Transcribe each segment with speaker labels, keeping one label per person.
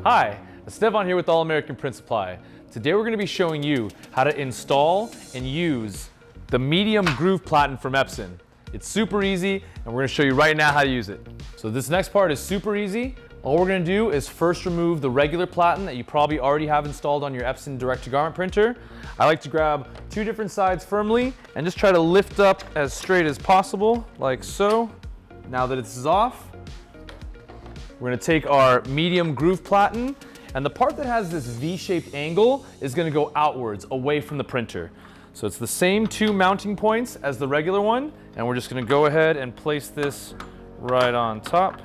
Speaker 1: Hi, Esteban here with All American Print Supply. Today we're going to be showing you how to install and use the medium groove platen from Epson. It's super easy and we're going to show you right now how to use it. So this next part is super easy. All we're going to do is first remove the regular platen that you probably already have installed on your Epson direct-to-garment printer. I like to grab two different sides firmly and just try to lift up as straight as possible, like so. Now that this is off, we're going to take our medium groove platen, and the part that has this V-shaped angle is going to go outwards, away from the printer. So it's the same two mounting points as the regular one, and we're just going to go ahead and place this right on top.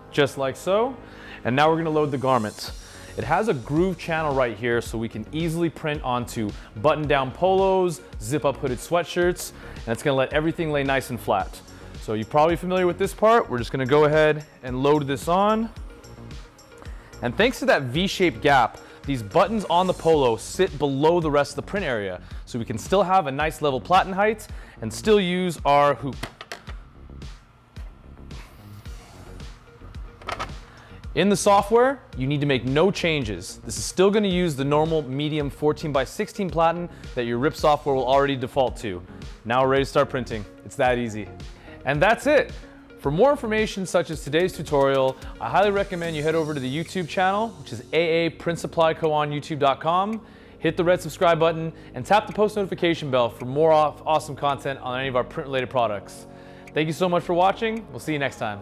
Speaker 1: Just like so. And now we're going to load the garment. It has a groove channel right here so we can easily print onto button-down polos, zip-up hooded sweatshirts, and it's going to let everything lay nice and flat. So you're probably familiar with this part. We're just going to go ahead and load this on. And thanks to that V-shaped gap, these buttons on the polo sit below the rest of the print area, so we can still have a nice level platen height and still use our hoop. In the software, you need to make no changes. This is still going to use the normal medium 14x16 platen that your RIP software will already default to. Now we're ready to start printing. It's that easy. And that's it. For more information such as today's tutorial, I highly recommend you head over to the YouTube channel, which is AA Print Supply Co. on YouTube.com. Hit the red subscribe button and tap the post notification bell for more awesome content on any of our print-related products. Thank you so much for watching. We'll see you next time.